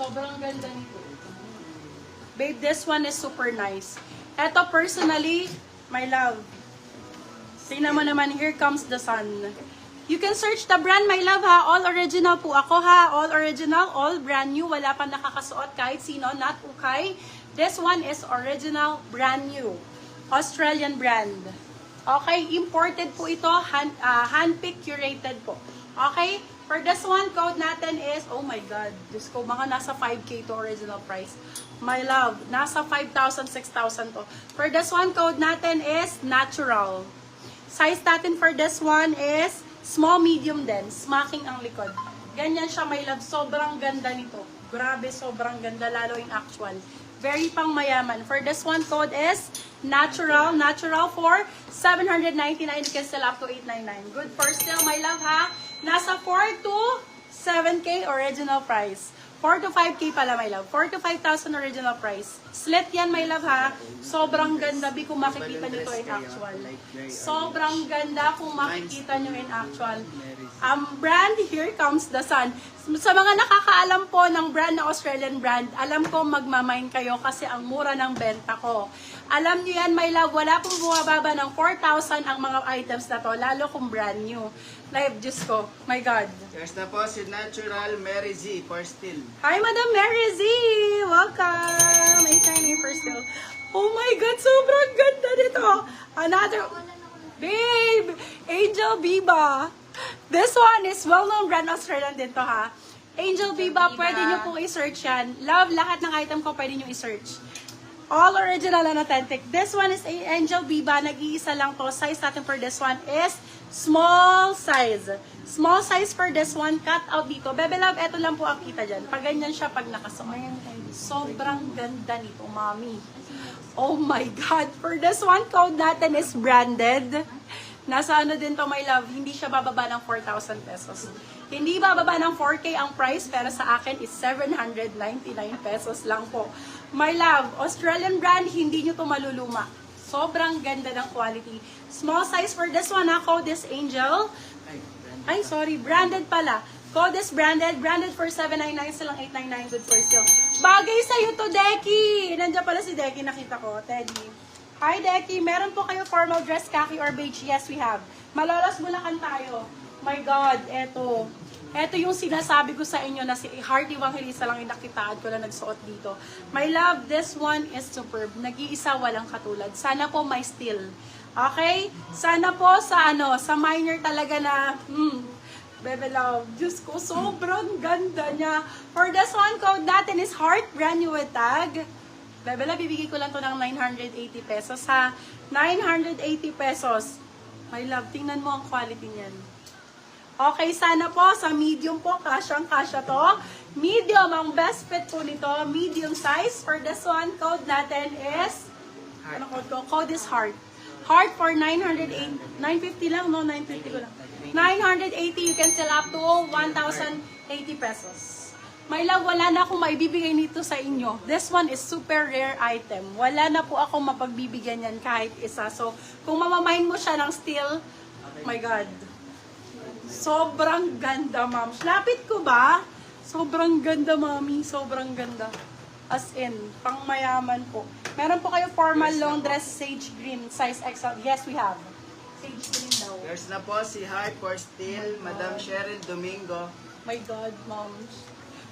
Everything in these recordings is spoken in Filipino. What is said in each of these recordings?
Sobrang ganda nito. Babe, this one is super nice. Eto personally, my love. Tingnan mo naman, here comes the sun. You can search the brand, my love, ha. All original po ako, ha. All original, all brand new. Wala pa nakakasuot kahit sino, not ukay. This one is original, brand new. Australian brand. Okay, imported po ito. Hand-picked, curated po. Okay, for this one, code natin is, oh my God, Diyos ko, mga nasa 5K to original price. My love, nasa 5,000, 6,000 to. For this one, code natin is natural. Size natin for this one is small, medium din. Smacking ang likod. Ganyan siya, my love. Sobrang ganda nito. Grabe, sobrang ganda. Lalo in actual. Very pang mayaman. For this one, code is natural. Natural for $799. You can sell up to $899. Good for sale, my love, ha? Nasa 4 to 7K original price. 4 to 5K pala, my love. 4 to 5,000 original price. Slit yan, my love, ha? Sobrang ganda, kung makikita nyo to in actual. Sobrang ganda kung makikita nyo in actual. Brand, here comes the sun. Sa mga nakakaalam po ng brand na Australian brand, alam ko magmamind kayo kasi ang mura ng benta ko. Alam nyo yan, my love, wala pong bumababa ng 4,000 ang mga items na to, lalo kung brand new. Live, Diyos ko. My God. Yes na po si Natural Mary Z for still. Hi, Madam Mary Z! Welcome! Ay, tiny for still. Oh my God, sobrang ganda nito. Another... Babe! Angel Biba. This one is well-known brand Australian din to, ha? Angel Biba, pwede nyo pong i-search yan. Love, lahat ng item ko pwede nyo i-search. All original and authentic. This one is Angel Biba. Nag-iisa lang to. Size natin for this one is small size. Small size for this one. Cut out dito. Bebe love, eto lang po ang kita dyan. Pag ganyan siya, pag nakasuot. Sobrang ganda nito, mommy. Oh my God. For this one, code natin is branded. Nasa ano din to, my love. Hindi siya bababa ng 4,000 pesos. Hindi bababa ng 4K ang price, pero sa akin is 799 pesos lang po. My love, Australian brand, hindi nyo to maluluma. Sobrang ganda ng quality. Small size for this one, ha? Code is Angel. Ay, sorry, branded pala. Code is branded. Branded for 799, silang 899. Good for sale. Bagay sa'yo to, Deki. Nandiyan pala si Deki, nakita ko. Teddy. Hi, Deki. Meron po kayo formal dress, khaki or beige? Yes, we have. Malolos Bulacan tayo. My God, eto. Ito yung sinasabi ko sa inyo na si Heart Evangelista lang inakitaan ko lang nagsuot dito. My love, this one is superb. Nag-iisa, walang katulad. Sana po may steel. Okay? Sana po sa sa minor talaga na, Bebe love, Diyos ko, sobrang ganda niya. For this one, code natin is Heart, brand new with tag. Bebe love, bibigay ko lang to ng 980 pesos, ha? 980 pesos. My love, tingnan mo ang quality niyan. Okay, sana po sa medium po, kasyang-kasya to. Medium, ang best fit po nito. Medium size. For this one, code natin is, ano code ko? Code is Heart. Heart for 908, 950 lang, no? 950 ko lang. 980, you can sell up to 1,080 pesos. My love, wala na akong maibibigay nito sa inyo. This one is super rare item. Wala na po akong mapagbibigyan yan kahit isa. So, kung mamamain mo siya ng steel, my God. Sobrang ganda, ma'am. Lapit ko ba? Sobrang ganda, mami. Sobrang ganda. As in, pang mayaman po. Meron po kayo formal long dress sage green, size XL. Yes, we have. Sage green daw. There's na po si Heart for still, Madam Cheryl Domingo. My God, ma'am.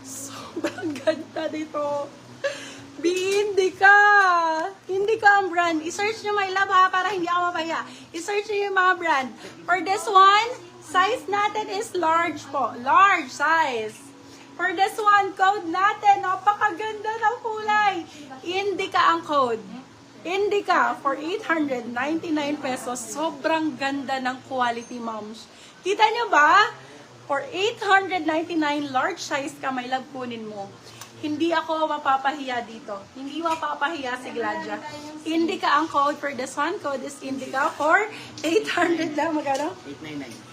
Sobrang ganda dito. Hindi ka. Hindi ka ang brand. I-search nyo, my love, ha, para hindi ako mapaya. I-search nyo yung mga brand. For this one, size natin is large po. Large size. For this one, code natin, napakaganda ng kulay. Indica ang code. Indica for 899 pesos. Sobrang ganda ng quality, moms. Kita nyo ba? For 899 large size ka, my love, kunin mo. Hindi ako mapapahiya dito. Hindi mapapahiya si Gladia. Indica ang code for this one. Code is Indica for 800 lang. Magkano?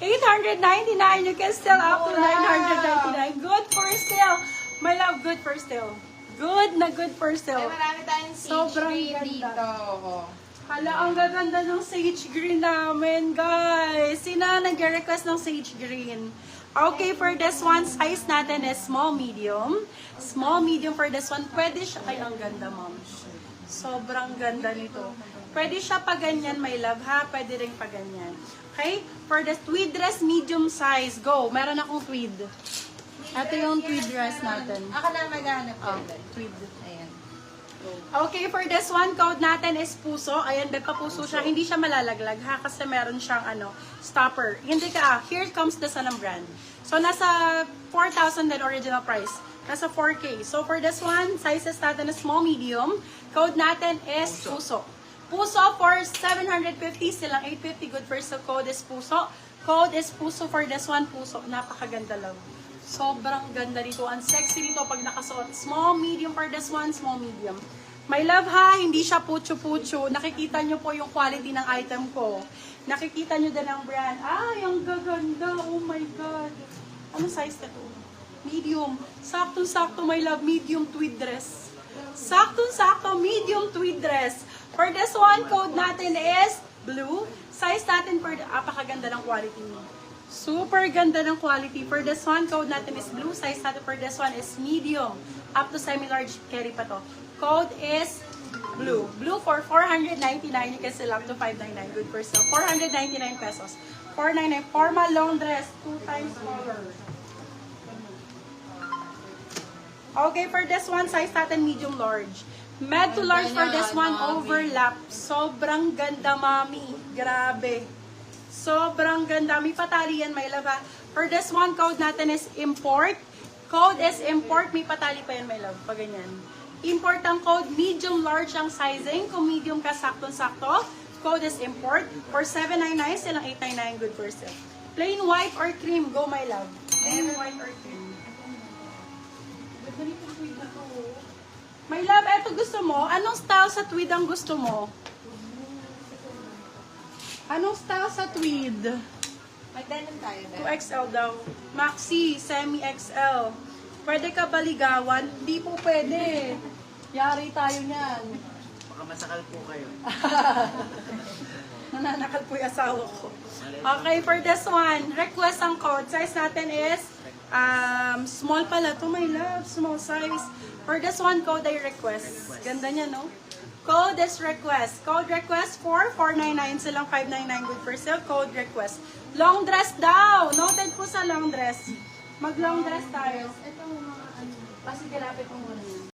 899. You can sell up to 999. Good for sale. My love, good for sale. Good na good for sale. Marami tayong sage Sobrang green ganda. dito. Hala, ang gaganda ng sage green namin, guys. Sino nag-request ng sage green? Okay, for this one, size natin is small, medium. Small, medium for this one. Pwede siya, ay ang ganda ma'am. Sobrang ganda nito. Pwede siya pa ganyan, my love ha. Pwede rin pa ganyan. Okay, for the tweed dress, medium size. Go, meron akong tweed. Ito yung tweed dress natin. Ako na maghanap. Oh, tweed. Ayan. Okay, for this one, code natin is puso. Ayan, may papuso siya. Hindi siya malalaglag ha, kasi meron siyang stopper. Hindi ka, here comes the Sanam brand. So, nasa 4,000 din original price. Nasa 4K. So, for this one, sizes natin is small, medium. Code natin is puso. Puso for 750, silang 850. Good first, so code is puso. Code is puso for this one, puso. Napakaganda lang. Sobrang ganda dito. Ang sexy dito pag nakasuot. Small, medium for this one, small, medium. My love ha, hindi siya pucho-pucho. Nakikita nyo po yung quality ng item ko. Nakikita nyo din ang brand. Ay, ang gaganda. Oh my God. Anong size na to? Medium. Saktong-sakto, my love. Medium tweed dress. Saktong-sakto, medium tweed dress. For this one, code natin is blue. Size natin for apakaganda ng quality. Super ganda ng quality. For this one, code natin is blue. Size natin for this one is medium. Up to semi-large carry pa to. Code is blue. Blue for 499. You can sell up to 599. Good for sale. 499 pesos. 499. Formal long dress. 2 times smaller. Okay, for this one, size natin medium large. Med to large for this one, overlap. Sobrang ganda, mami. Grabe. Sobrang ganda. May patali yan, my love. Ha? For this one, code natin is import. Code is import. May patali pa yan, my love. Pag ganyan. Import ang code. Medium large ang sizing. Kung medium ka, sakto-sakto. Code is import. For 799, silang 899. Good for sale. Plain white or cream. Go, my love. Plain white or cream. My love, eto gusto mo? Anong style sa tweed ang gusto mo? Anong style sa tweed? Magdanan tayo ba? 2XL daw. Maxi, semi-XL. Pwede ka baligawan? Di po pwede. Yari tayo niyan. Baka masakal po kayo. Nananakal po yung asawa ko. Okay, for this one, request ang code. Size natin is small pala to, my love. Small size. For this one, code ay request. Ganda niya, no? Code is request. Code request for 499. Silang 599. Good for sale. Code request. Long dress daw. Noted po sa long dress. Mag long dress tayo. Ito mga ano. Kasi kalapit mo muna yun.